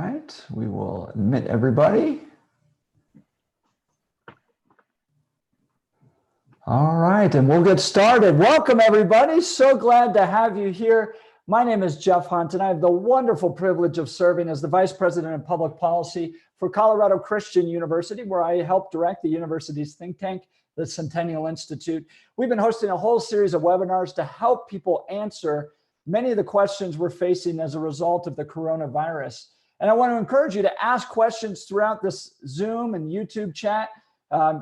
right, we will admit everybody. All right, and we'll get started. Welcome, everybody. So glad to have you here. My name is Jeff Hunt, and I have the wonderful privilege of serving as the Vice President of Public Policy for Colorado Christian University, where I help direct the university's think tank, the Centennial Institute. We've been hosting a whole series of webinars to help people answer many of the questions we're facing as a result of the coronavirus. And I want to encourage you to ask questions throughout this Zoom and YouTube chat.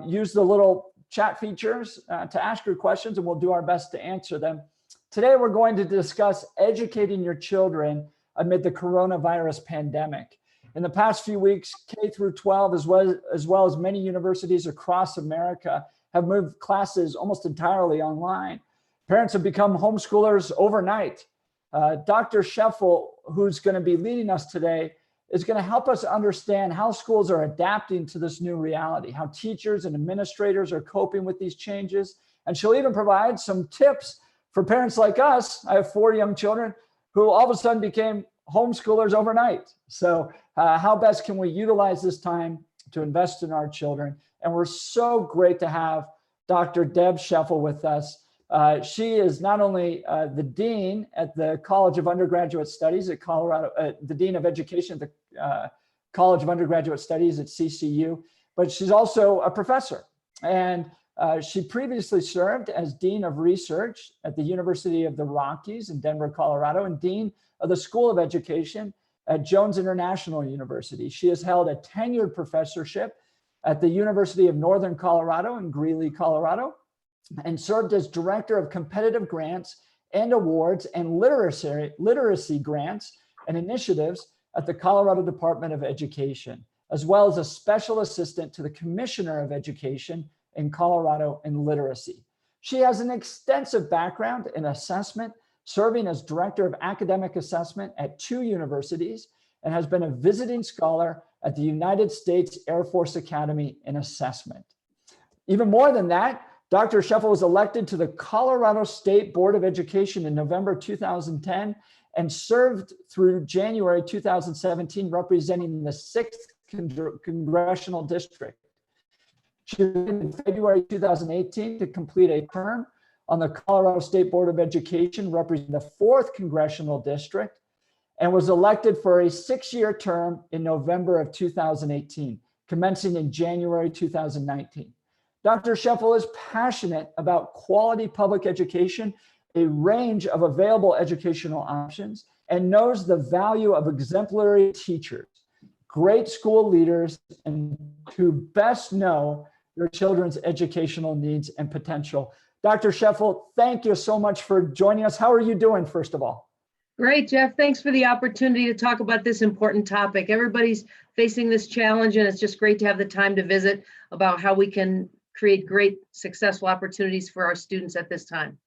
Use the little chat features to ask your questions, and we'll do our best to answer them. Today, we're going to discuss educating your children amid the coronavirus pandemic. In the past few weeks, K through 12, as well as many universities across America, have moved classes almost entirely online. Parents have become homeschoolers overnight. Dr. Scheffel, who's going to be leading us today, is going to help us understand how schools are adapting to this new reality, how teachers and administrators are coping with these changes. And she'll even provide some tips for parents like us. I have 4 young children who all of a sudden became homeschoolers overnight. So how best can we utilize this time to invest in our children? And we're so great to have Dr. Deb Scheffel with us. She is not only the Dean at the College of Undergraduate Studies at Colorado, the Dean of Education at the College of Undergraduate Studies at CCU, but she's also a professor. And she previously served as Dean of Research at the University of the Rockies in Denver, Colorado, and Dean of the School of Education at Jones International University. She has held a tenured professorship at the University of Northern Colorado in Greeley, Colorado, and served as Director of Competitive Grants and Awards and Literacy Grants and Initiatives at the Colorado Department of Education, as well as a Special Assistant to the Commissioner of Education in Colorado in Literacy. She has an extensive background in assessment, serving as Director of Academic Assessment at 2 universities, and has been a visiting scholar at the United States Air Force Academy in Assessment. Even more than that, Dr. Scheffel was elected to the Colorado State Board of Education in November 2010 and served through January 2017, representing the 6th Congressional District. She was in February 2018 to complete a term on the Colorado State Board of Education, representing the 4th Congressional District, and was elected for a 6-year term in November of 2018, commencing in January 2019. Dr. Scheffel is passionate about quality public education, a range of available educational options, and knows the value of exemplary teachers, great school leaders, and who best know your children's educational needs and potential. Dr. Scheffel, thank you so much for joining us. How are you doing, first of all? Great, Jeff. Thanks for the opportunity to talk about this important topic. Everybody's facing this challenge, and it's just great to have the time to visit about how we can create great, successful opportunities for our students at this time.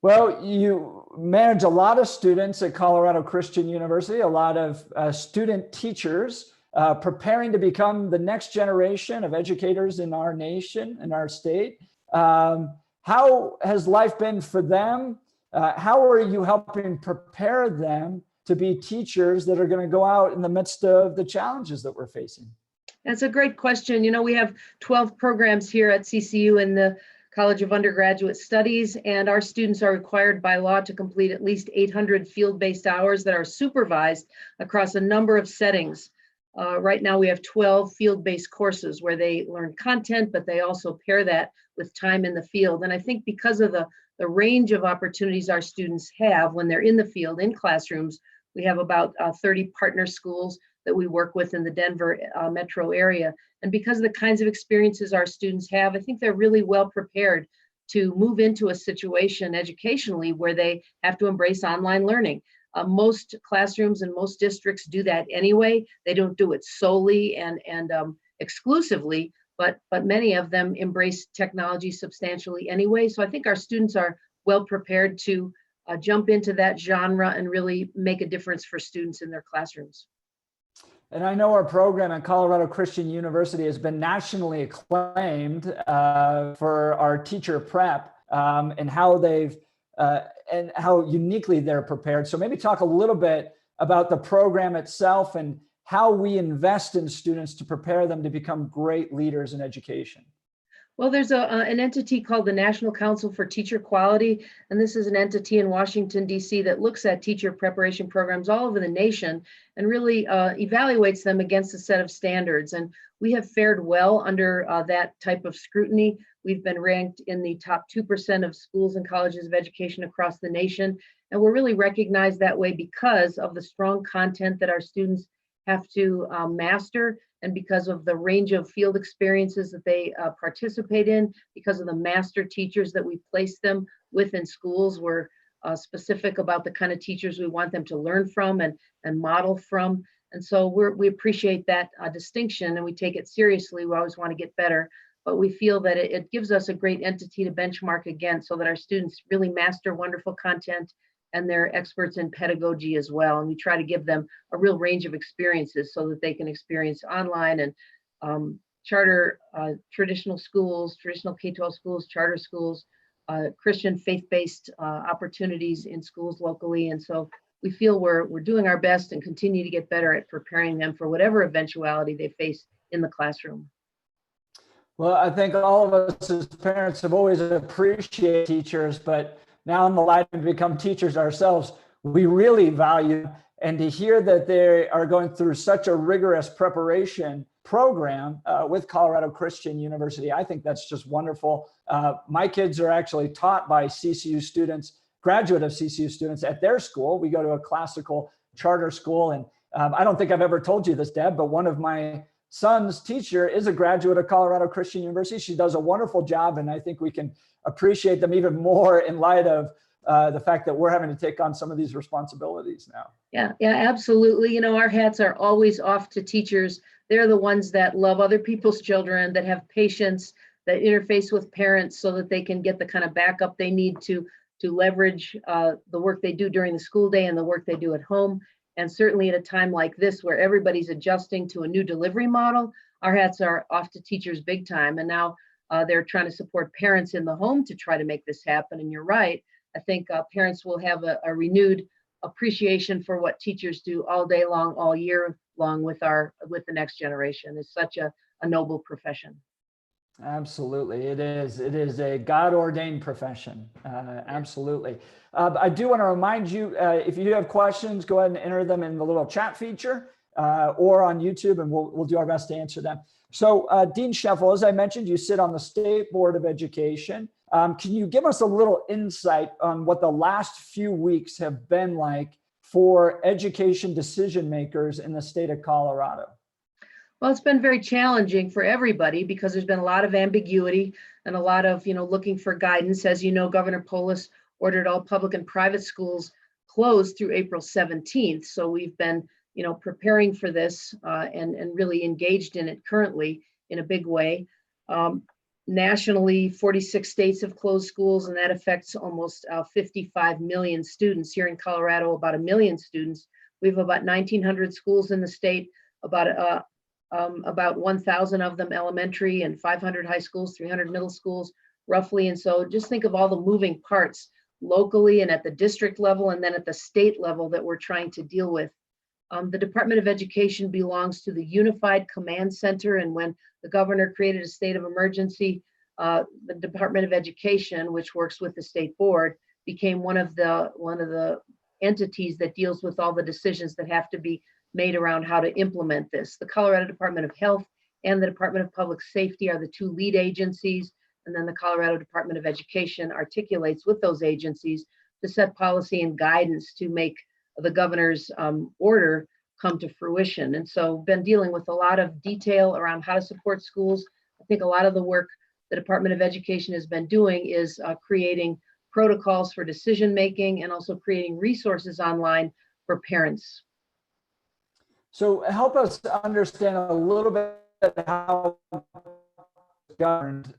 Well, you manage a lot of students at Colorado Christian University, a lot of student teachers preparing to become the next generation of educators in our nation, in our state. How has life been for them? How are you helping prepare them to be teachers that are going to go out in the midst of the challenges that we're facing? That's a great question. You know, we have 12 programs here at CCU in the College of Undergraduate Studies, and our students are required by law to complete at least 800 field-based hours that are supervised across a number of settings. Right now we have 12 field-based courses where they learn content, but they also pair that with time in the field. And I think because of the range of opportunities our students have when they're in the field, in classrooms, we have about 30 partner schools that we work with in the Denver metro area. And because of the kinds of experiences our students have, I think they're really well prepared to move into a situation educationally where they have to embrace online learning. Most classrooms and most districts do that anyway. They don't do it solely and exclusively, but many of them embrace technology substantially anyway. So I think our students are well prepared to jump into that genre and really make a difference for students in their classrooms. And I know our program at Colorado Christian University has been nationally acclaimed for our teacher prep and how they've and how uniquely they're prepared. So maybe talk a little bit about the program itself and how we invest in students to prepare them to become great leaders in education? Well, there's an entity called the National Council for Teacher Quality, and this is an entity in Washington, D.C. that looks at teacher preparation programs all over the nation and really evaluates them against a set of standards. And we have fared well under that type of scrutiny. We've been ranked in the top 2% of schools and colleges of education across the nation. And we're really recognized that way because of the strong content that our students have to master, and because of the range of field experiences that they participate in, because of the master teachers that we place them with in schools. We're specific about the kind of teachers we want them to learn from and model from. And so we appreciate that distinction, and we take it seriously. We always want to get better, but we feel that it gives us a great entity to benchmark against so that our students really master wonderful content, and they're experts in pedagogy as well. And we try to give them a real range of experiences so that they can experience online and charter traditional schools, traditional K-12 schools, charter schools, Christian faith-based opportunities in schools locally. And so we feel we're doing our best and continue to get better at preparing them for whatever eventuality they face in the classroom. Well, I think all of us as parents have always appreciated teachers, but now in the light to become teachers ourselves, we really value, and to hear that they are going through such a rigorous preparation program with Colorado Christian University, I think that's just wonderful. My kids are actually taught by CCU students, graduate of CCU students at their school. We go to a classical charter school, and I don't think I've ever told you this, Deb, but one of my son's teacher is a graduate of Colorado Christian University. She does a wonderful job, and I think we can appreciate them even more in light of the fact that we're having to take on some of these responsibilities now. Yeah, absolutely. You know, our hats are always off to teachers. They're the ones that love other people's children, that have patience, that interface with parents so that they can get the kind of backup they need to leverage the work they do during the school day and the work they do at home. And certainly at a time like this where everybody's adjusting to a new delivery model, our hats are off to teachers big time. And now they're trying to support parents in the home to try to make this happen. And you're right. I think parents will have a renewed appreciation for what teachers do all day long, all year long with the next generation. It's such a noble profession. Absolutely. It is a God-ordained profession. Absolutely. I do want to remind you, if you do have questions, go ahead and enter them in the little chat feature or on YouTube, and we'll do our best to answer them. So Dean Scheffel, as I mentioned, you sit on the State Board of Education. Can you give us a little insight on what the last few weeks have been like for education decision makers in the state of Colorado? Well, it's been very challenging for everybody because there's been a lot of ambiguity and a lot of, looking for guidance. As you know, Governor Polis ordered all public and private schools closed through April 17th. So we've been, preparing for this and really engaged in it currently in a big way. Nationally, 46 states have closed schools, and that affects almost 55 million students. Here in Colorado, about 1 million students. We have about 1,900 schools in the state, about 1,000 of them elementary, and 500 high schools, 300 middle schools, roughly. And so just think of all the moving parts locally and at the district level, and then at the state level that we're trying to deal with. The Department of Education belongs to the Unified Command Center, and when the governor created a state of emergency, the Department of Education, which works with the state board, became one of the entities that deals with all the decisions that have to be made around how to implement this. The Colorado Department of Health and the Department of Public Safety are the two lead agencies, and then the Colorado Department of Education articulates with those agencies to set policy and guidance to make the governor's order come to fruition. And so been dealing with a lot of detail around how to support schools. I think a lot of the work the Department of Education has been doing is creating protocols for decision making and also creating resources online for parents. So help us understand a little bit how it's governed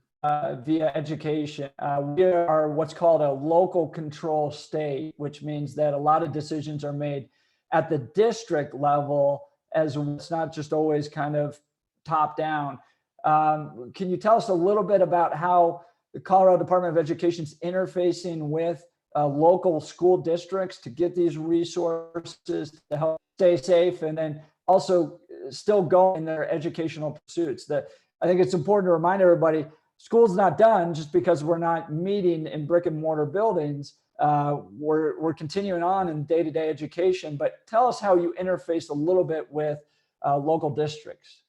via education. We are what's called a local control state, which means that a lot of decisions are made at the district level, as it's not just always kind of top down. Can you tell us a little bit about how the Colorado Department of Education is interfacing with local school districts to get these resources to help stay safe and then also still go in their educational pursuits. That I think it's important to remind everybody, school's not done just because we're not meeting in brick and mortar buildings. We're continuing on in day-to-day education, but tell us how you interface a little bit with local districts.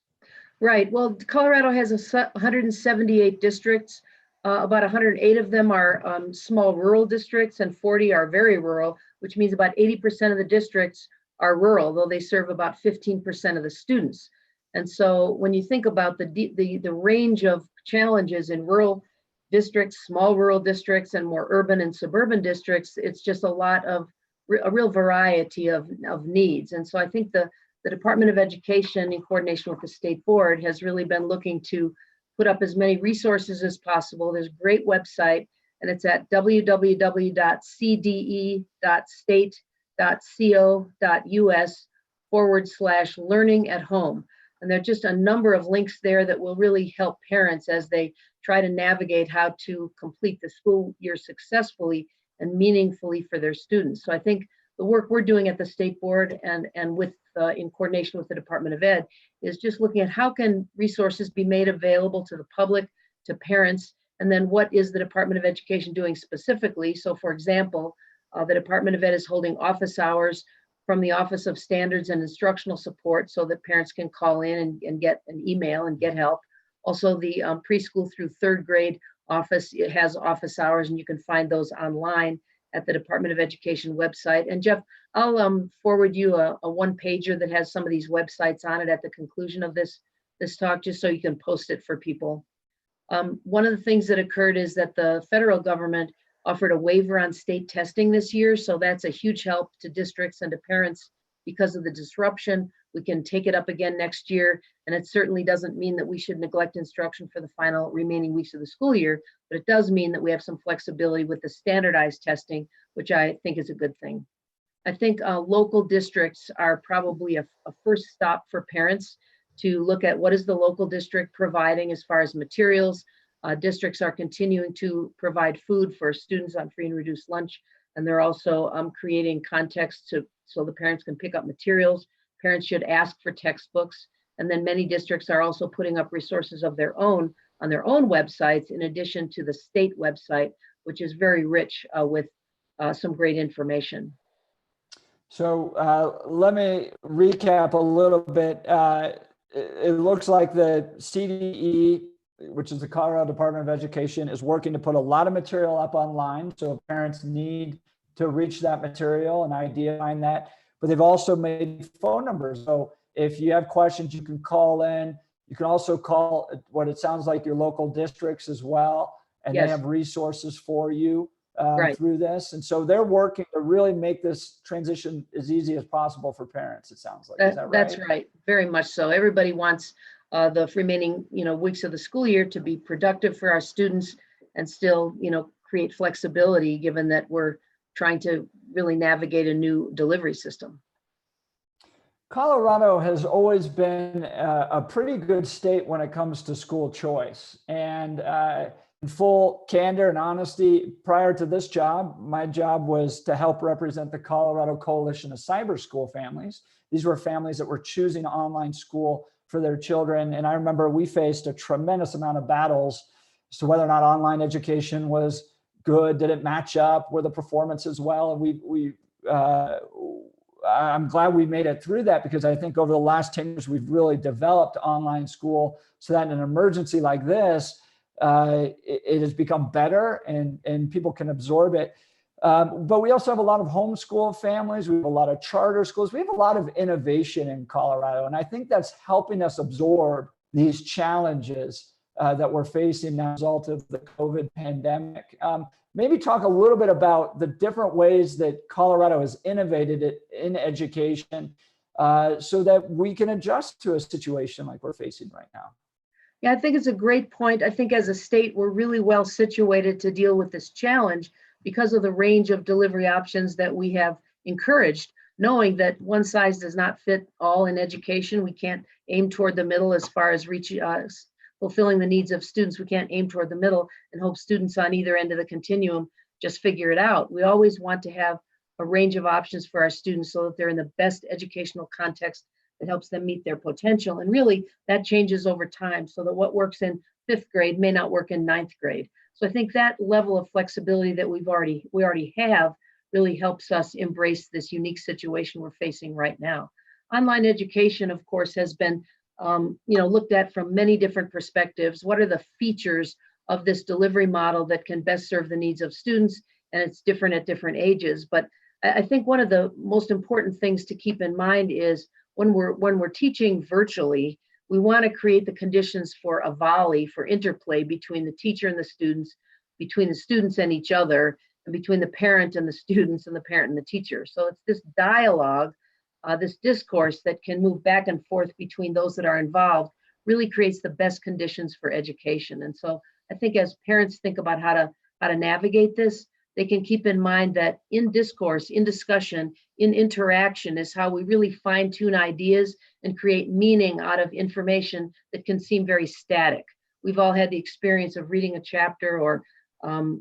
Right. Well, Colorado has 178 districts. About 108 of them are small rural districts and 40 are very rural, which means about 80% of the districts are rural, though they serve about 15% of the students. And so when you think about the range of challenges in rural districts, small rural districts, and more urban and suburban districts, it's just a real variety of needs. And so I think the Department of Education, in coordination with the state board, has really been looking to put up as many resources as possible. There's a great website, and it's at www.cde.state.co.us/learning at home. And there are just a number of links there that will really help parents as they try to navigate how to complete the school year successfully and meaningfully for their students. So I think the work we're doing at the state board and with in coordination with the Department of Ed is just looking at how can resources be made available to the public, to parents, and then what is the Department of Education doing specifically. So for example, the Department of Ed is holding office hours from the Office of Standards and Instructional Support so that parents can call in and get an email and get help. Also, the preschool through third grade office, it has office hours, and you can find those online at the Department of Education website. And Jeff, I'll forward you a one-pager that has some of these websites on it at the conclusion of this talk, just so you can post it for people. One of the things that occurred is that the federal government offered a waiver on state testing this year. So that's a huge help to districts and to parents because of the disruption. We can take it up again next year. And it certainly doesn't mean that we should neglect instruction for the final remaining weeks of the school year, but it does mean that we have some flexibility with the standardized testing, which I think is a good thing. I think local districts are probably a first stop for parents to look at what is the local district providing as far as materials. Districts are continuing to provide food for students on free and reduced lunch, and they're also creating context so the parents can pick up materials. Parents should ask for textbooks, and then many districts are also putting up resources of their own on their own websites, in addition to the state website, which is very rich with some great information. So let me recap a little bit. It looks like the CDE, which is the Colorado Department of Education, is working to put a lot of material up online. So parents need to reach that material and identify that. But they've also made phone numbers. So if you have questions, you can call in. You can also call what it sounds like your local districts as well. And Yes. They have resources for you Right. through this. And so they're working to really make this transition as easy as possible for parents, it sounds like. Is that right? That's right. Very much so. Everybody wants the remaining weeks of the school year to be productive for our students and still create flexibility, given that we're trying to really navigate a new delivery system. Colorado has always been a pretty good state when it comes to school choice. And in full candor and honesty, prior to this job, my job was to help represent the Colorado Coalition of Cyber School Families. These were families that were choosing online school for their children. And I remember we faced a tremendous amount of battles as to whether or not online education was good. Did it match up? Were the performances well? And I'm glad we made it through that, because I think over the last 10 years, we've really developed online school so that in an emergency like this, it has become better and people can absorb it. But we also have a lot of homeschool families. We have a lot of charter schools. We have a lot of innovation in Colorado. And I think that's helping us absorb these challenges that we're facing now as a result of the COVID pandemic. Maybe talk a little bit about the different ways that Colorado has innovated it in education so that we can adjust to a situation like we're facing right now. Yeah, I think it's a great point. I think as a state, we're really well situated to deal with this challenge because of the range of delivery options that we have encouraged, knowing that one size does not fit all in education. We can't aim toward the middle as far as fulfilling the needs of students. We can't aim toward the middle and hope students on either end of the continuum just figure it out. We always want to have a range of options for our students so that they're in the best educational context that helps them meet their potential. And really, that changes over time so that what works in 5th grade may not work in 9th grade. So I think that level of flexibility that we already have really helps us embrace this unique situation we're facing right now. Online education, of course, has been looked at from many different perspectives. What are the features of this delivery model that can best serve the needs of students? And it's different at different ages. But I think one of the most important things to keep in mind is when we're teaching virtually, we want to create the conditions for a volley, for interplay between the teacher and the students, between the students and each other, and between the parent and the students and the parent and the teacher. So it's this dialogue, this discourse that can move back and forth between those that are involved really creates the best conditions for education. And so I think as parents think about how to navigate this, they can keep in mind that in discourse, in discussion, in interaction is how we really fine tune ideas and create meaning out of information that can seem very static. We've all had the experience of reading a chapter or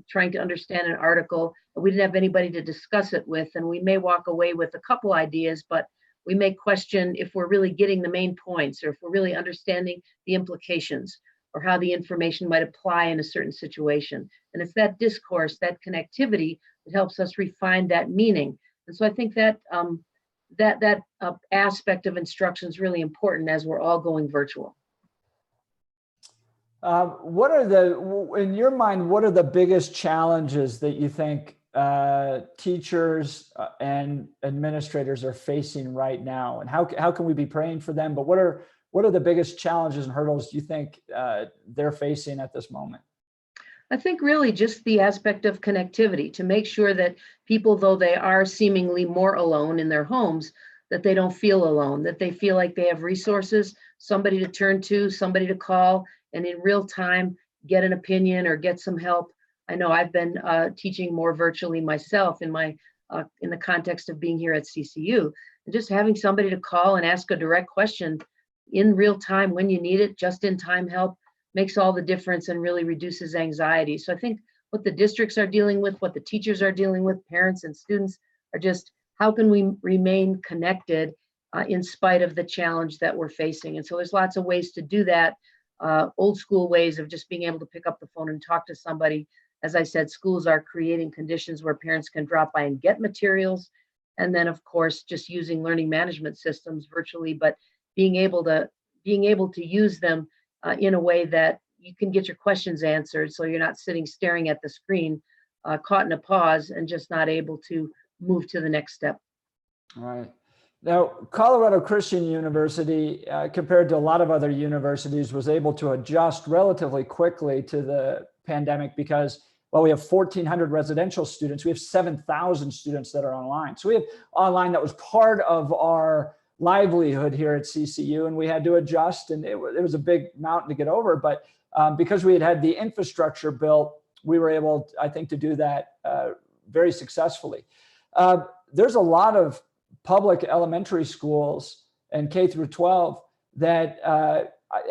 trying to understand an article, and we didn't have anybody to discuss it with, and we may walk away with a couple ideas, but we may question if we're really getting the main points or if we're really understanding the implications or how the information might apply in a certain situation. And it's that discourse, that connectivity that helps us refine that meaning. And so I think that that aspect of instruction is really important as we're all going virtual. What are in your mind, what are the biggest challenges that you think teachers and administrators are facing right now? And how can we be praying for them? But what are the biggest challenges and hurdles you think they're facing at this moment? I think really just the aspect of connectivity to make sure that people, though they are seemingly more alone in their homes, that they don't feel alone, that they feel like they have resources, somebody to turn to, somebody to call, and in real time get an opinion or get some help. I know I've been teaching more virtually myself in the context of being here at CCU, and just having somebody to call and ask a direct question in real time when you need it, just in time help makes all the difference and really reduces anxiety. So I think what the districts are dealing with, what the teachers are dealing with, parents and students are just, how can we remain connected in spite of the challenge that we're facing? And so there's lots of ways to do that. Old school ways of just being able to pick up the phone and talk to somebody. As I said, schools are creating conditions where parents can drop by and get materials. And then of course, just using learning management systems virtually, but being able to use them in a way that you can get your questions answered. So you're not sitting staring at the screen, caught in a pause and just not able to move to the next step. All right. Now, Colorado Christian University, compared to a lot of other universities, was able to adjust relatively quickly to the pandemic because, well, we have 1,400 residential students. We have 7,000 students that are online. So we have online that was part of our livelihood here at CCU, and we had to adjust, and it was a big mountain to get over. But because we had the infrastructure built, we were able, I think, to do that very successfully. There's a lot of public elementary schools and K through 12 that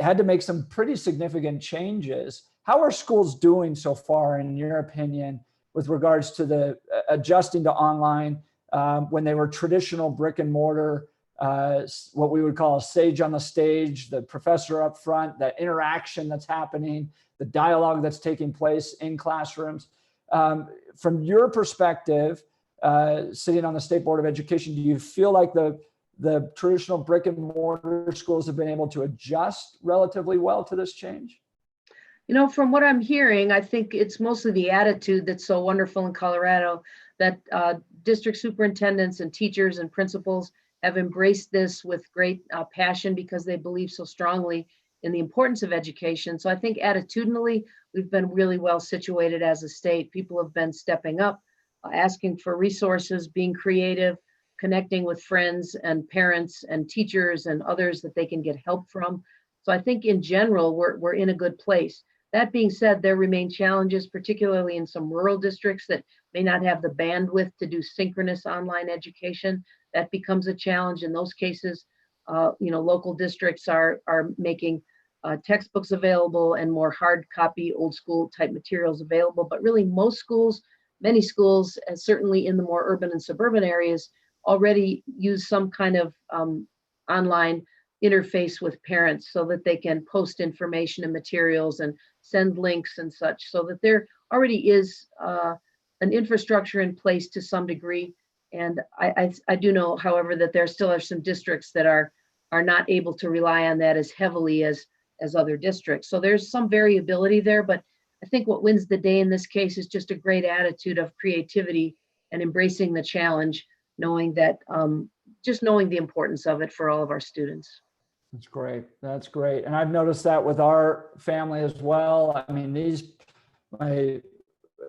had to make some pretty significant changes. How are schools doing so far, in your opinion, with regards to the adjusting to online when they were traditional brick and mortar, what we would call a sage on the stage, the professor up front, that interaction that's happening, the dialogue that's taking place in classrooms? From your perspective, sitting on the State Board of Education, do you feel like the traditional brick and mortar schools have been able to adjust relatively well to this change? You know, from what I'm hearing, I think it's mostly the attitude that's so wonderful in Colorado, that district superintendents and teachers and principals have embraced this with great passion because they believe so strongly in the importance of education. So I think attitudinally, we've been really well situated as a state. People have been stepping up, asking for resources, being creative, connecting with friends and parents and teachers and others that they can get help from. So I think in general, we're in a good place. That being said, there remain challenges, particularly in some rural districts that may not have the bandwidth to do synchronous online education. That becomes a challenge in those cases. Local districts are making textbooks available and more hard copy, old school type materials available. But really, most schools many schools, and certainly in the more urban and suburban areas, already use some kind of online interface with parents so that they can post information and materials and send links and such, so that there already is an infrastructure in place to some degree. And I do know, however, that there still are some districts that are not able to rely on that as heavily as other districts. So there's some variability there, but I think what wins the day in this case is just a great attitude of creativity and embracing the challenge, knowing that just knowing the importance of it for all of our students. That's great. That's great. And I've noticed that with our family as well. I mean, the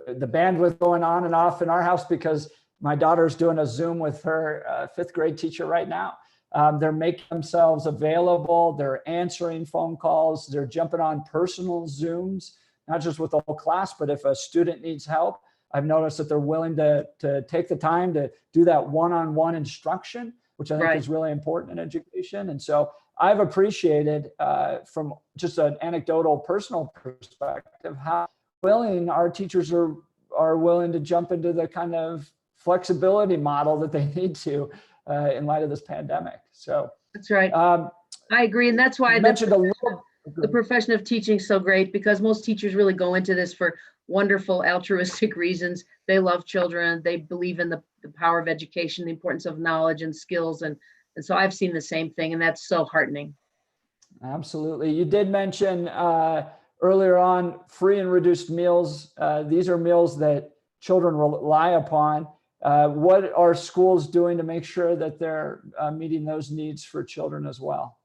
bandwidth going on and off in our house because my daughter's doing a Zoom with her fifth grade teacher right now. They're making themselves available. They're answering phone calls. They're jumping on personal Zooms, not just with the whole class, but if a student needs help, I've noticed that they're willing to take the time to do that one-on-one instruction, which I think is really important in education. And so I've appreciated from just an anecdotal personal perspective, how willing our teachers are willing to jump into the kind of flexibility model that they need to in light of this pandemic. So that's right. I agree. And that's why the profession of teaching is so great, because most teachers really go into this for wonderful altruistic reasons. They love children. They believe in the power of education, the importance of knowledge and skills. And so I've seen the same thing, and that's so heartening. Absolutely. You did mention earlier on free and reduced meals. These are meals that children rely upon. What are schools doing to make sure that they're meeting those needs for children as well?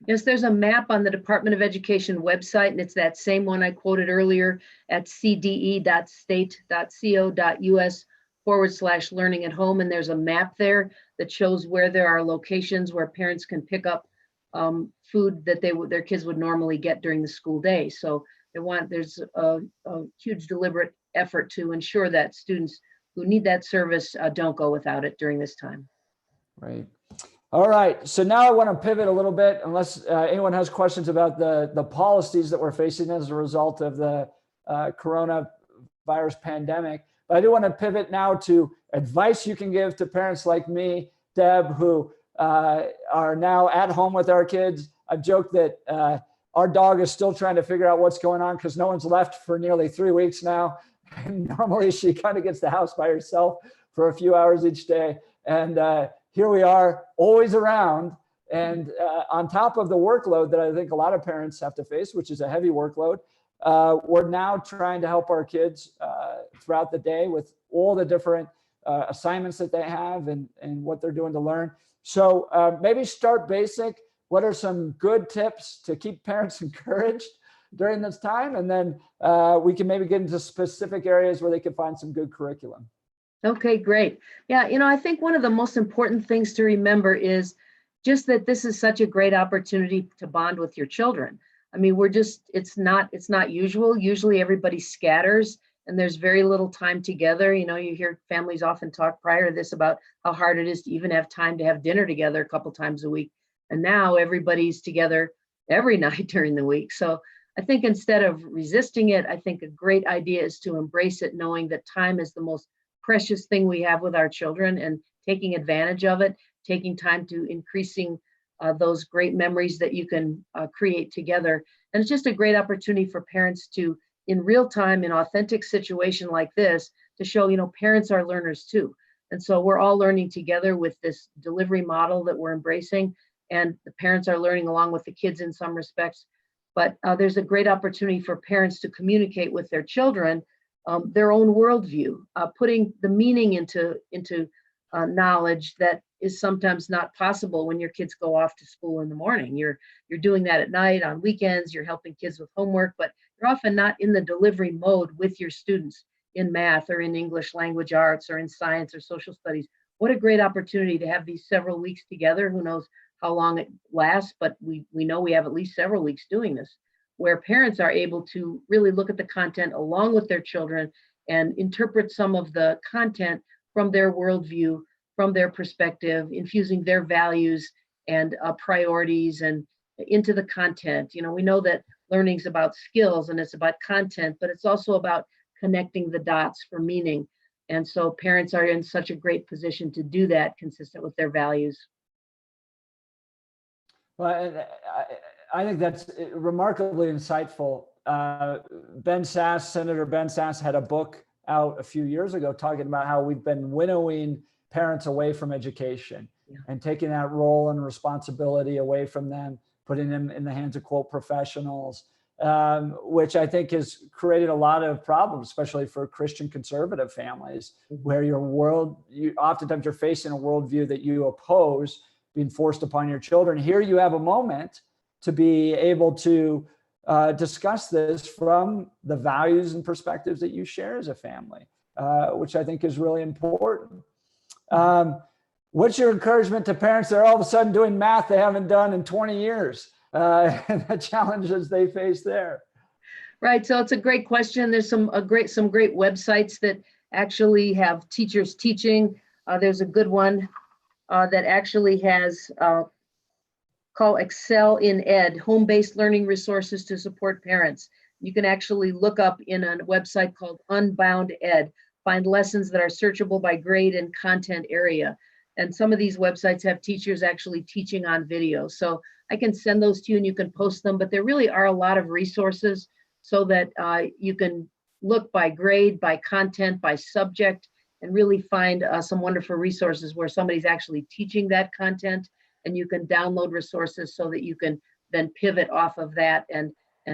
Yes, there's a map on the Department of Education website, and it's that same one I quoted earlier at cde.state.co.us/learning at home. And there's a map there that shows where there are locations where parents can pick up food that their kids would normally get during the school day. So there's a huge deliberate effort to ensure that students who need that service don't go without it during this time. Right. All right. So now I want to pivot a little bit, unless anyone has questions about the policies that we're facing as a result of the coronavirus pandemic. But I do want to pivot now to advice you can give to parents like me, Deb, who are now at home with our kids. I've joked that our dog is still trying to figure out what's going on because no one's left for nearly 3 weeks now. And normally she kind of gets the house by herself for a few hours each day. And here we are, always around. And on top of the workload that I think a lot of parents have to face, which is a heavy workload, we're now trying to help our kids throughout the day with all the different assignments that they have and what they're doing to learn. So maybe start basic. What are some good tips to keep parents encouraged during this time? And then we can maybe get into specific areas where they can find some good curriculum. Okay, great. Yeah, I think one of the most important things to remember is just that this is such a great opportunity to bond with your children. I mean, it's not usual. Usually everybody scatters and there's very little time together. You hear families often talk prior to this about how hard it is to even have time to have dinner together a couple times a week. And now everybody's together every night during the week. So I think instead of resisting it, I think a great idea is to embrace it, knowing that time is the most precious thing we have with our children, and taking advantage of it, taking time to increasing those great memories that you can create together. And it's just a great opportunity for parents to, in real time, in authentic situation like this, to show, parents are learners too. And so we're all learning together with this delivery model that we're embracing, and the parents are learning along with the kids in some respects. But there's a great opportunity for parents to communicate with their children their own worldview, putting the meaning into knowledge that is sometimes not possible when your kids go off to school in the morning. You're doing that at night, on weekends, you're helping kids with homework, but you're often not in the delivery mode with your students in math or in English language arts or in science or social studies. What a great opportunity to have these several weeks together. Who knows how long it lasts, but we know we have at least several weeks doing this, where parents are able to really look at the content along with their children and interpret some of the content from their worldview, from their perspective, infusing their values and priorities and into the content. We know that learning is about skills and it's about content, but it's also about connecting the dots for meaning. And so parents are in such a great position to do that consistent with their values. Well, I think that's remarkably insightful. Senator Ben Sasse had a book out a few years ago talking about how we've been winnowing parents away from education and taking that role and responsibility away from them, putting them in the hands of quote professionals, which I think has created a lot of problems, especially for Christian conservative families, where oftentimes you're facing a worldview that you oppose being forced upon your children. Here you have a moment to be able to discuss this from the values and perspectives that you share as a family, which I think is really important. What's your encouragement to parents that are all of a sudden doing math they haven't done in 20 years and the challenges they face there? Right, so it's a great question. There's some great websites that actually have teachers teaching. There's a good one that actually has called Excel in Ed, home-based learning resources to support parents. You can actually look up in a website called Unbound Ed, find lessons that are searchable by grade and content area. And some of these websites have teachers actually teaching on video. So I can send those to you and you can post them, but there really are a lot of resources so that you can look by grade, by content, by subject, and really find some wonderful resources where somebody's actually teaching that content, and you can download resources so that you can then pivot off of that and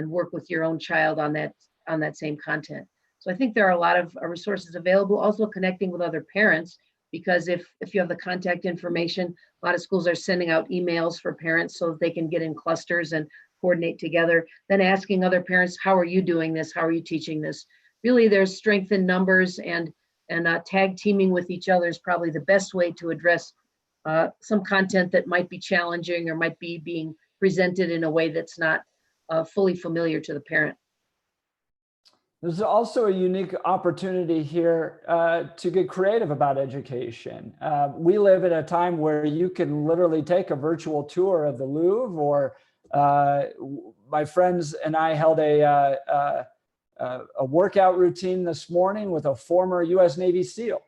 work with your own child on that same content. So I think there are a lot of resources available, also connecting with other parents, because if you have the contact information, a lot of schools are sending out emails for parents so that they can get in clusters and coordinate together, then asking other parents, how are you doing this? How are you teaching this? Really, there's strength in numbers, and tag teaming with each other is probably the best way to address some content that might be challenging or might be being presented in a way that's not fully familiar to the parent. There's also a unique opportunity here to get creative about education. We live at a time where you can literally take a virtual tour of the Louvre, or my friends and I held a workout routine this morning with a former US Navy SEAL.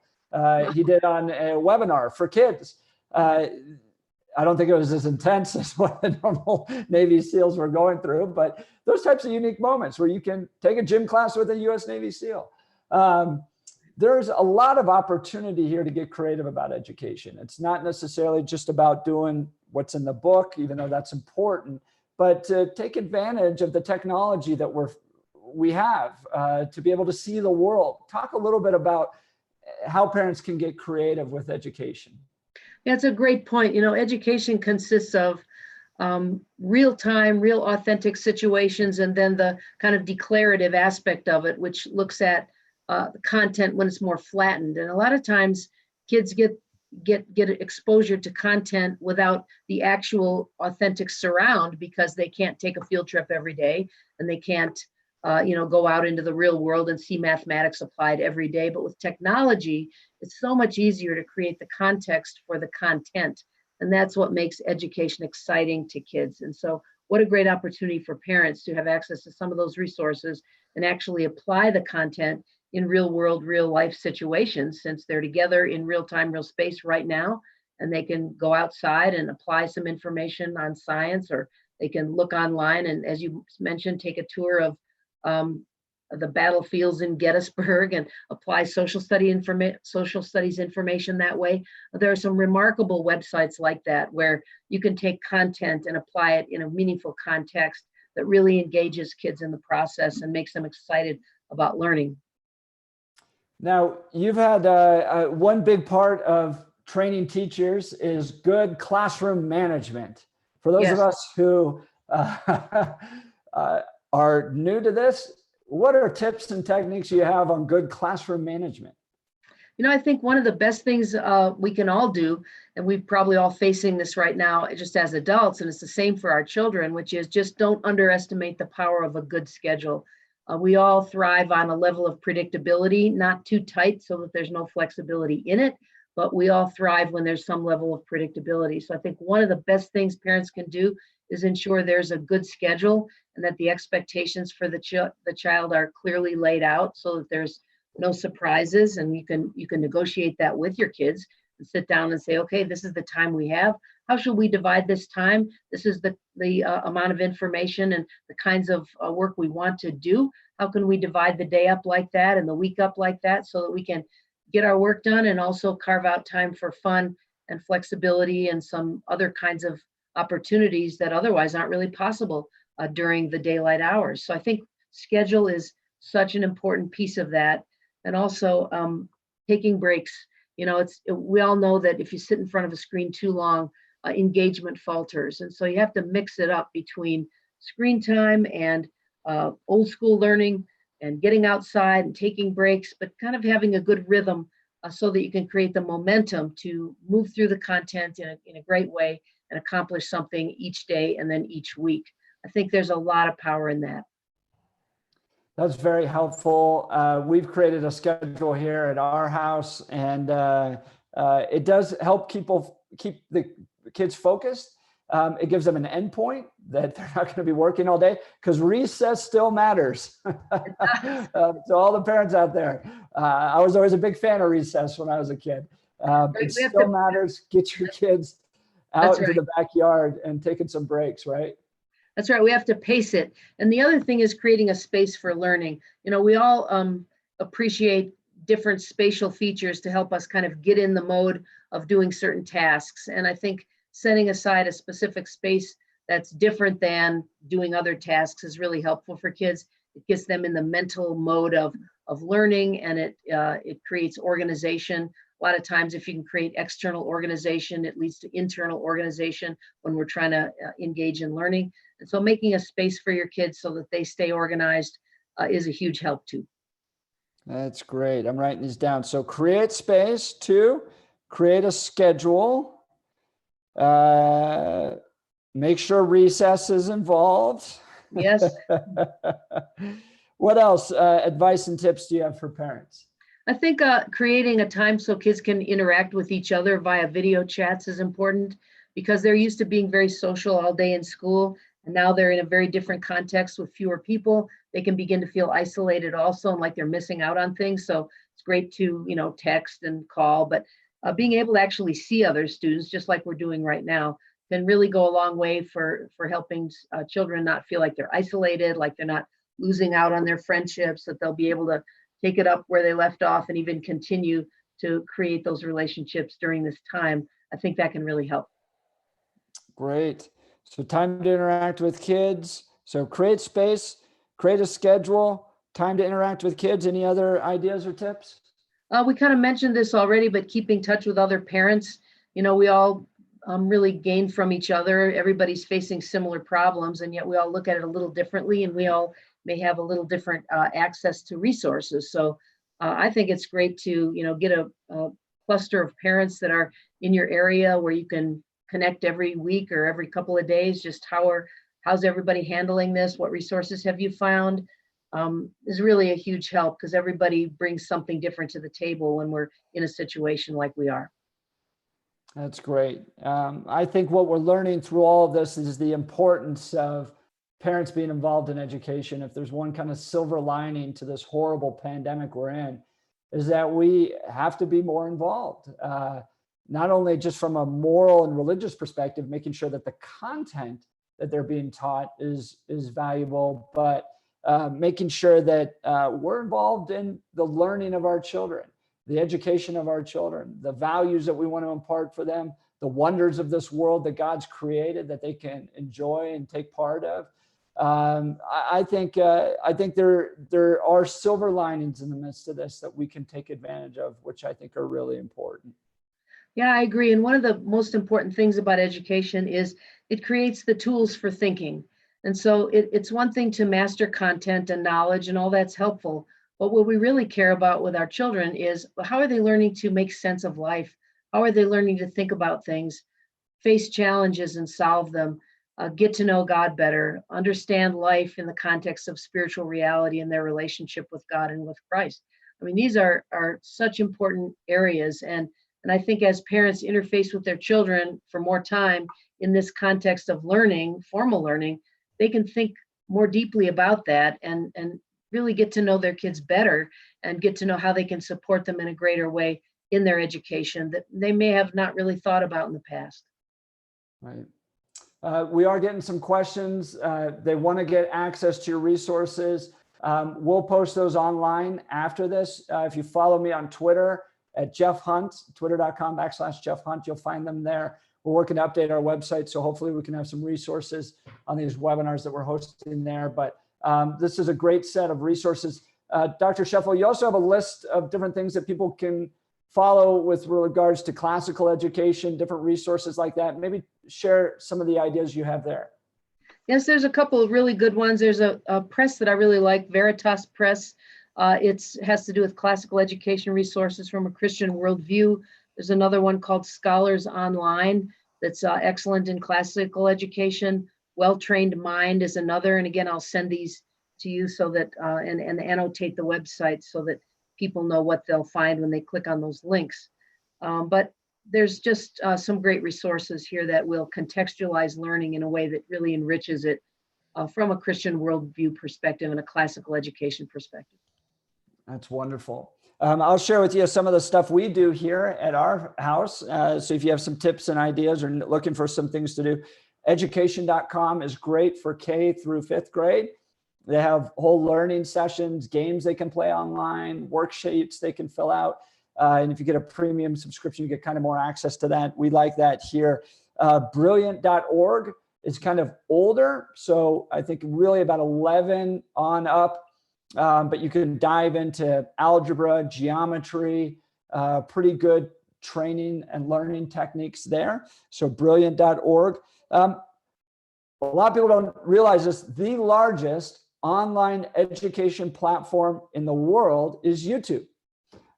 He did on a webinar for kids. I don't think it was as intense as what the normal Navy SEALs were going through, but those types of unique moments where you can take a gym class with a US Navy SEAL. There's a lot of opportunity here to get creative about education. It's not necessarily just about doing what's in the book, even though that's important, but to take advantage of the technology that we have to be able to see the world. Talk a little bit about how parents can get creative with education. That's a great point. You know, education consists of real-time, real authentic situations, and then the kind of declarative aspect of it, which looks at the content when it's more flattened. And a lot of times kids get exposure to content without the actual authentic surround, because they can't take a field trip every day, and they can't go out into the real world and see mathematics applied every day. But with technology, it's so much easier to create the context for the content. And that's what makes education exciting to kids. And so what a great opportunity for parents to have access to some of those resources and actually apply the content in real world, real life situations, since they're together in real time, real space right now, and they can go outside and apply some information on science, or they can look online and, as you mentioned, take a tour of the battlefields in Gettysburg and apply social studies information that way. There are some remarkable websites like that where you can take content and apply it in a meaningful context that really engages kids in the process and makes them excited about learning. Now, you've had one big part of training teachers is good classroom management. For those of us who are new to this, what are tips and techniques you have on good classroom management? You know, I think one of the best things we can all do, and we're probably all facing this right now just as adults, and it's the same for our children, which is just don't underestimate the power of a good schedule. We all thrive on a level of predictability, not too tight so that there's no flexibility in it, but we all thrive when there's some level of predictability. So I think one of the best things parents can do is ensure there's a good schedule and that the expectations for the child are clearly laid out so that there's no surprises, and you can negotiate that with your kids and sit down and say, okay, this is the time we have. How should we divide this time? This is the amount of information and the kinds of work we want to do. How can we divide the day up like that and the week up like that so that we can get our work done and also carve out time for fun and flexibility and some other kinds of opportunities that otherwise aren't really possible during the daylight hours. So I think schedule is such an important piece of that. And also taking breaks. We all know that if you sit in front of a screen too long, engagement falters. And so you have to mix it up between screen time and old school learning and getting outside and taking breaks, but kind of having a good rhythm so that you can create the momentum to move through the content in a great way and accomplish something each day and then each week. I think there's a lot of power in that. That's very helpful. We've created a schedule here at our house, and it does help keep the kids focused. It gives them an endpoint that they're not going to be working all day, because recess still matters. To all the parents out there, I was always a big fan of recess when I was a kid. It still matters. Get your kids out into the backyard and taking some breaks, right? That's right. We have to pace it. And the other thing is creating a space for learning. We all appreciate different spatial features to help us kind of get in the mode of doing certain tasks. And I think setting aside a specific space that's different than doing other tasks is really helpful for kids. It gets them in the mental mode of learning, and it creates organization. A lot of times, if you can create external organization, it leads to internal organization when we're trying to engage in learning. And so making a space for your kids so that they stay organized is a huge help too. That's great. I'm writing these down. So create space. 2, create a schedule. Make sure recess is involved. Yes. What else advice and tips do you have for parents? I think creating a time so kids can interact with each other via video chats is important, because they're used to being very social all day in school. And now they're in a very different context with fewer people. They can begin to feel isolated also, and like they're missing out on things. So it's great to, text and call, but being able to actually see other students, just like we're doing right now, can really go a long way for helping children not feel like they're isolated, like they're not losing out on their friendships, that they'll be able to take it up where they left off and even continue to create those relationships during this time. I think that can really help. Great. So time to interact with kids. So create space, create a schedule, time to interact with kids. Any other ideas or tips? We kind of mentioned this already, but keeping in touch with other parents. We all really gain from each other. Everybody's facing similar problems, and yet we all look at it a little differently, and we all may have a little different access to resources. So I think it's great to, get a cluster of parents that are in your area where you can connect every week or every couple of days. Just how's everybody handling this? What resources have you found? Is really a huge help, because everybody brings something different to the table when we're in a situation like we are. That's great. I think what we're learning through all of this is the importance of parents being involved in education. If there's one kind of silver lining to this horrible pandemic we're in, is that we have to be more involved. Not only just from a moral and religious perspective, making sure that the content that they're being taught is valuable, but making sure that we're involved in the learning of our children, the education of our children, the values that we want to impart for them, the wonders of this world that God's created that they can enjoy and take part of. I think there are silver linings in the midst of this that we can take advantage of, which I think are really important. Yeah, I agree. And one of the most important things about education is it creates the tools for thinking. And so it's one thing to master content and knowledge, and all that's helpful. But what we really care about with our children is, how are they learning to make sense of life? How are they learning to think about things, face challenges and solve them, get to know God better, understand life in the context of spiritual reality and their relationship with God and with Christ? I mean, these are such important areas. And I think as parents interface with their children for more time in this context of learning, formal learning, they can think more deeply about that and really get to know their kids better and get to know how they can support them in a greater way in their education that they may have not really thought about in the past. Right. We are getting some questions. They want to get access to your resources. We'll post those online after this. If you follow me on Twitter at Jeff Hunt, twitter.com/Jeff Hunt, you'll find them there. We're working to update our website, so hopefully we can have some resources on these webinars that we're hosting there. But this is a great set of resources. Dr. Scheffel, you also have a list of different things that people can follow with regards to classical education, different resources like that. Maybe share some of the ideas you have there. Yes, there's a couple of really good ones. There's a press that I really like, Veritas Press. It has to do with classical education resources from a Christian worldview. There's another one called Scholars Online that's excellent in classical education. Well-Trained Mind is another. And again, I'll send these to you so that, and annotate the website so that people know what they'll find when they click on those links. But there's just some great resources here that will contextualize learning in a way that really enriches it from a Christian worldview perspective and a classical education perspective. That's wonderful. I'll share with you some of the stuff we do here at our house. So if you have some tips and ideas or looking for some things to do, education.com is great for K through 5th grade. They have whole learning sessions, games they can play online, worksheets they can fill out. And if you get a premium subscription, you get kind of more access to that. We like that here. Brilliant.org is kind of older. So I think really about 11 on up. But you can dive into algebra, geometry, pretty good training and learning techniques there. So brilliant.org. A lot of people don't realize this. The largest online education platform in the world is YouTube.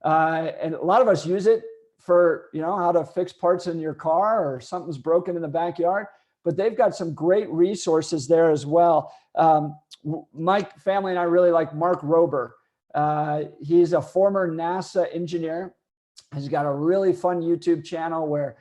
And a lot of us use it for, how to fix parts in your car or something's broken in the backyard, but they've got some great resources there as well. My family and I really like Mark Rober. He's a former NASA engineer. He's got a really fun YouTube channel where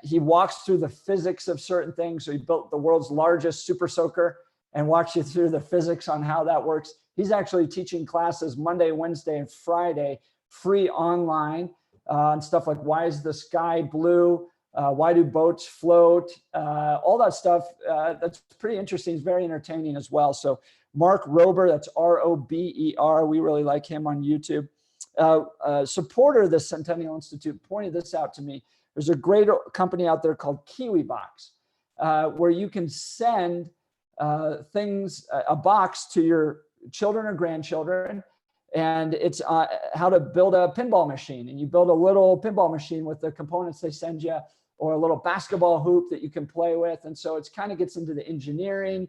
he walks through the physics of certain things. So he built the world's largest super soaker and walks you through the physics on how that works. He's actually teaching classes Monday, Wednesday, and Friday, free online on stuff like why is the sky blue? Why do boats float? All that stuff. That's pretty interesting. It's very entertaining as well. So Mark Rober, that's R-O-B-E-R. We really like him on YouTube. A supporter of the Centennial Institute pointed this out to me. There's a great company out there called KiwiBox, where you can send a box to your children or grandchildren, and it's how to build a pinball machine. And you build a little pinball machine with the components they send you, or a little basketball hoop that you can play with. And so it's kind of gets into the engineering,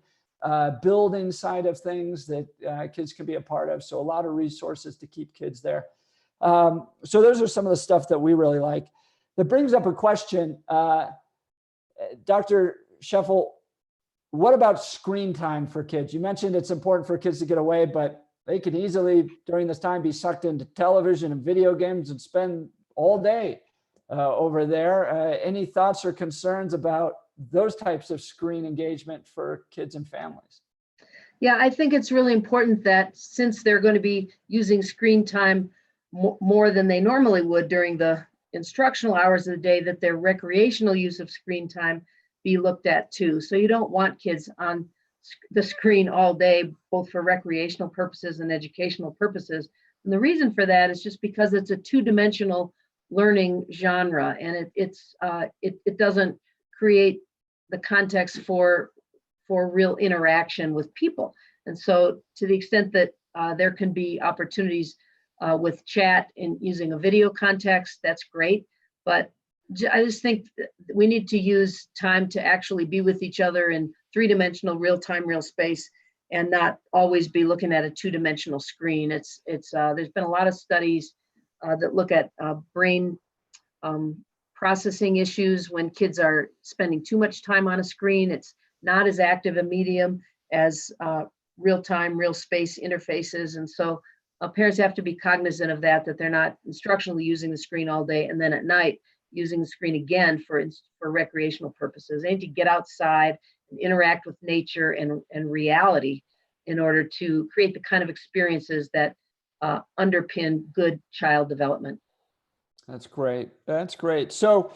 building side of things that kids can be a part of. So a lot of resources to keep kids there. So those are some of the stuff that we really like. That brings up a question, Dr. Scheffel, what about screen time for kids? You mentioned it's important for kids to get away, but they can easily during this time be sucked into television and video games and spend all day over there. Any thoughts or concerns about those types of screen engagement for kids and families? Yeah, I think it's really important that since they're going to be using screen time more than they normally would during the instructional hours of the day, that their recreational use of screen time be looked at too. So you don't want kids on the screen all day, both for recreational purposes and educational purposes. And the reason for that is just because it's a two-dimensional learning genre, and it doesn't create the context for real interaction with people. And so to the extent that there can be opportunities with chat and using a video context, that's great. But I just think we need to use time to actually be with each other in three-dimensional, real time, real space, and not always be looking at a two-dimensional screen. There's been a lot of studies that look at brain processing issues when kids are spending too much time on a screen. It's not as active a medium as real time, real space interfaces. And so parents have to be cognizant of that they're not instructionally using the screen all day and then at night using the screen again for recreational purposes. They need to get outside and interact with nature and reality in order to create the kind of experiences that underpin good child development. That's great. That's great. So,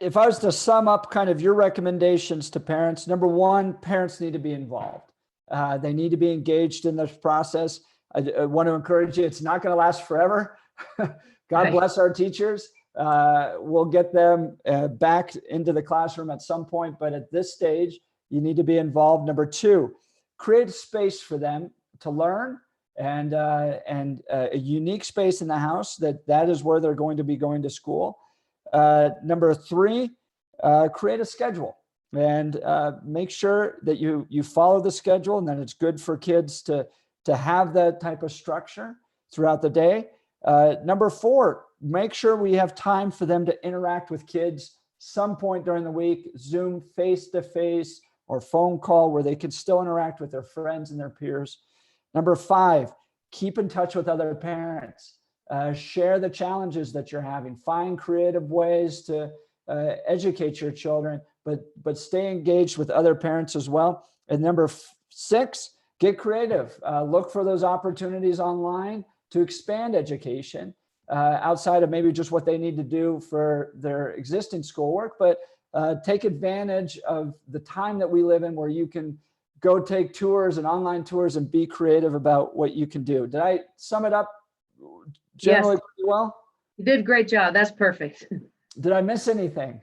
if I was to sum up kind of your recommendations to parents, number one, parents need to be involved. They need to be engaged in this process. I want to encourage you, it's not going to last forever. God Right. bless our teachers. We'll get them back into the classroom at some point, but at this stage, you need to be involved. Number two, create a space for them to learn, and a unique space in the house that is where they're going to be going to school. Number three, create a schedule, and make sure that you follow the schedule, and that it's good for kids to have that type of structure throughout the day. Number four, make sure we have time for them to interact with kids some point during the week, Zoom, face-to-face, or phone call, where they can still interact with their friends and their peers. Number five, keep in touch with other parents. Share the challenges that you're having. Find creative ways to educate your children, but stay engaged with other parents as well. And number six, get creative. Look for those opportunities online to expand education outside of maybe just what they need to do for their existing schoolwork, but take advantage of the time that we live in, where you can go take tours and online tours and be creative about what you can do. Did I sum it up generally pretty well? You did a great job. That's perfect. Did I miss anything?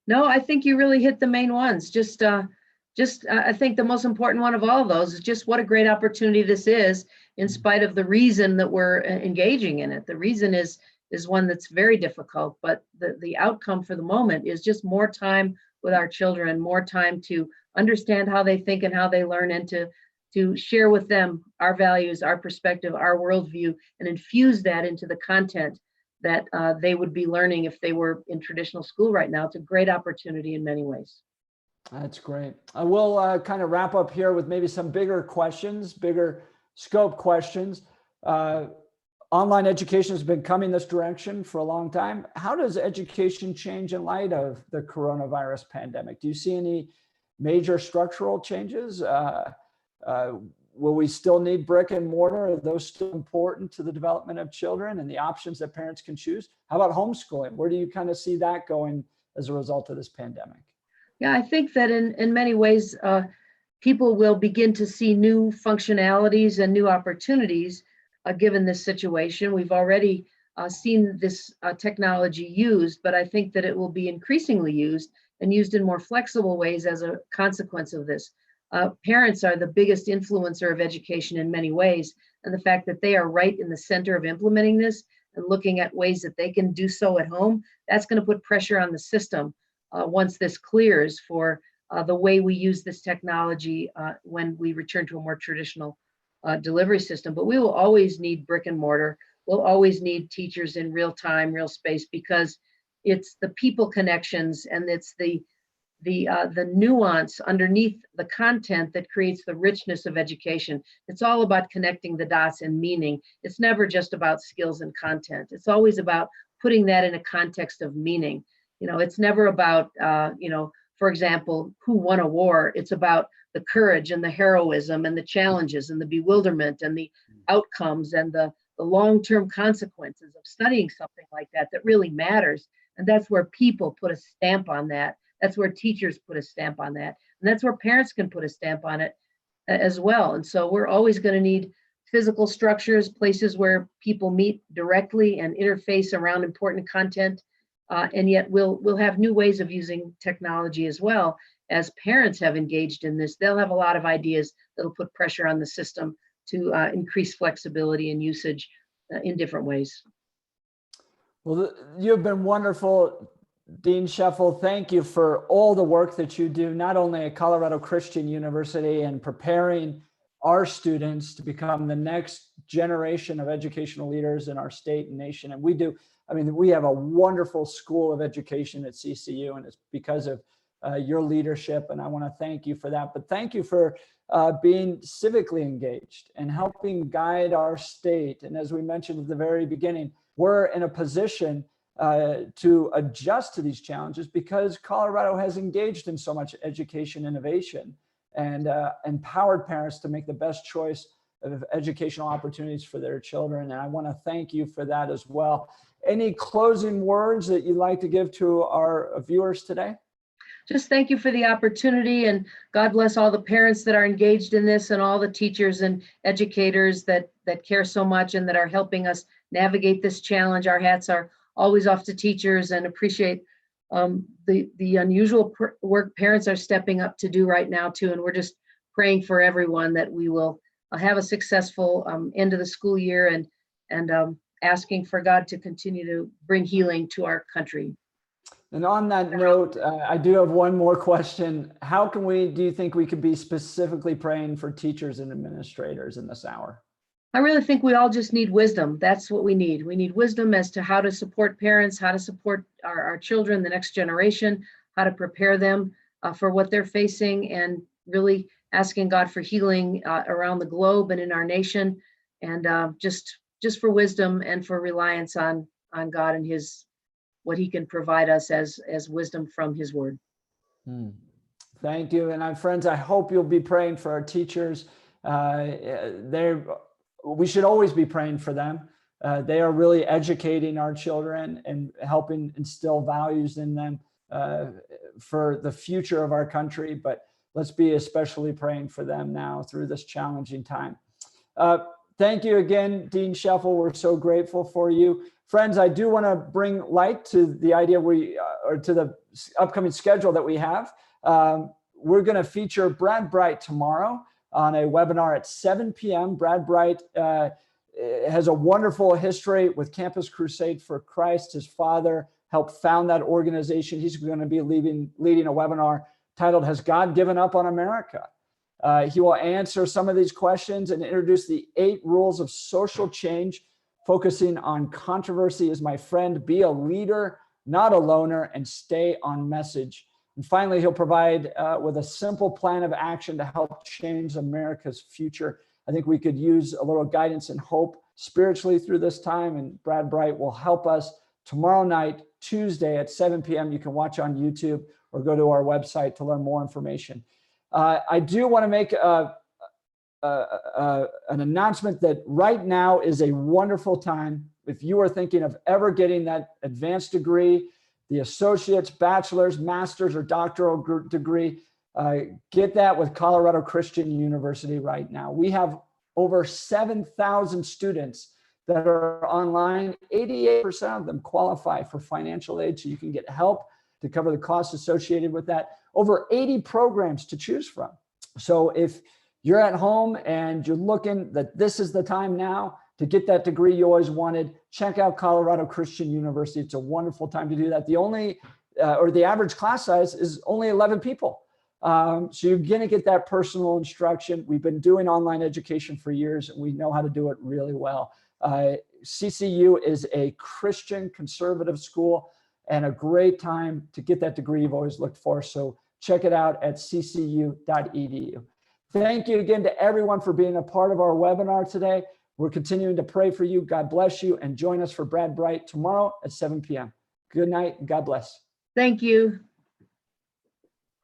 No, I think you really hit the main ones. I think the most important one of all of those is just what a great opportunity this is, in spite of the reason that we're engaging in it. The reason is one that's very difficult, but the outcome for the moment is just more time with our children, more time to understand how they think and how they learn, and to share with them our values, our perspective, our worldview, and infuse that into the content that they would be learning if they were in traditional school right now. It's a great opportunity in many ways. That's great. I will kind of wrap up here with maybe some bigger questions, bigger scope questions. Online education has been coming this direction for a long time. How does education change in light of the coronavirus pandemic? Do you see any major structural changes? Will we still need brick and mortar? Are those still important to the development of children and the options that parents can choose? How about homeschooling? Where do you kind of see that going as a result of this pandemic? Yeah, I think that in many ways, people will begin to see new functionalities and new opportunities given this situation. We've already seen this technology used, but I think that it will be increasingly used, and used in more flexible ways as a consequence of this. Parents are the biggest influencer of education in many ways, and the fact that they are right in the center of implementing this and looking at ways that they can do so at home, that's going to put pressure on the system once this clears, for the way we use this technology when we return to a more traditional delivery system. But we will always need brick and mortar. We'll always need teachers in real time, real space, because it's the people connections, and it's the nuance underneath the content that creates the richness of education. It's all about connecting the dots and meaning. It's never just about skills and content. It's always about putting that in a context of meaning. It's never about, for example, who won a war. It's about the courage and the heroism and the challenges and the bewilderment and the outcomes and the long-term consequences of studying something like that really matters. And that's where people put a stamp on that. That's where teachers put a stamp on that. And that's where parents can put a stamp on it as well. And so we're always going to need physical structures, places where people meet directly and interface around important content. And yet we'll have new ways of using technology as well. As parents have engaged in this, they'll have a lot of ideas that'll put pressure on the system to increase flexibility and usage in different ways. Well, you've been wonderful, Dean Scheffel. Thank you for all the work that you do, not only at Colorado Christian University and preparing our students to become the next generation of educational leaders in our state and nation. And we have a wonderful school of education at CCU, and it's because of your leadership, and I want to thank you for that. But thank you for being civically engaged and helping guide our state. And as we mentioned at the very beginning, we're in a position to adjust to these challenges because Colorado has engaged in so much education innovation and empowered parents to make the best choice of educational opportunities for their children. And I want to thank you for that as well. Any closing words that you'd like to give to our viewers today? Just thank you for the opportunity, and God bless all the parents that are engaged in this and all the teachers and educators that care so much and that are helping us navigate this challenge. Our hats are always off to teachers, and appreciate the unusual work parents are stepping up to do right now too. And we're just praying for everyone that we will have a successful end of the school year, and asking for God to continue to bring healing to our country. And on that note, I do have one more question. How can do you think we could be specifically praying for teachers and administrators in this hour? I really think we all just need wisdom. That's what we need. We need wisdom as to how to support parents, how to support our children, the next generation, how to prepare them for what they're facing, and really asking God for healing around the globe and in our nation, and just for wisdom and for reliance on God and what he can provide us as wisdom from his word. Thank you. And friends, I hope you'll be praying for our teachers. We should always be praying for them. They are really educating our children and helping instill values in them for the future of our country. But let's be especially praying for them now through this challenging time. Thank you again, Dean Scheffel. We're so grateful for you. Friends, I do want to bring light to the idea or to the upcoming schedule that we have. We're going to feature Brad Bright tomorrow on a webinar at 7 p.m. Brad Bright has a wonderful history with Campus Crusade for Christ. His father helped found that organization. He's going to be leading a webinar titled, "Has God Given Up on America?" He will answer some of these questions and introduce the 8 rules of social change, focusing on controversy is my friend, be a leader, not a loner, and stay on message. And finally, he'll provide with a simple plan of action to help change America's future. I think we could use a little guidance and hope spiritually through this time, and Brad Bright will help us tomorrow night, Tuesday at 7 p.m. You can watch on YouTube or go to our website to learn more information. I do want to make an announcement that right now is a wonderful time. If you are thinking of ever getting that advanced degree, the associate's, bachelor's, master's, or doctoral degree, get that with Colorado Christian University right now. We have over 7,000 students that are online. 88% of them qualify for financial aid, so you can get help to cover the costs associated with that. Over 80 programs to choose from. So if you're at home and you're looking that this is the time now to get that degree you always wanted, check out Colorado Christian University. It's a wonderful time to do that. The average class size is only 11 people. So you're going to get that personal instruction. We've been doing online education for years, and we know how to do it really well. CCU is a Christian conservative school and a great time to get that degree you've always looked for. So check it out at ccu.edu. Thank you again to everyone for being a part of our webinar today. We're continuing to pray for you. God bless you, and join us for Brad Bright tomorrow at 7 p.m. Good night and God bless. Thank you.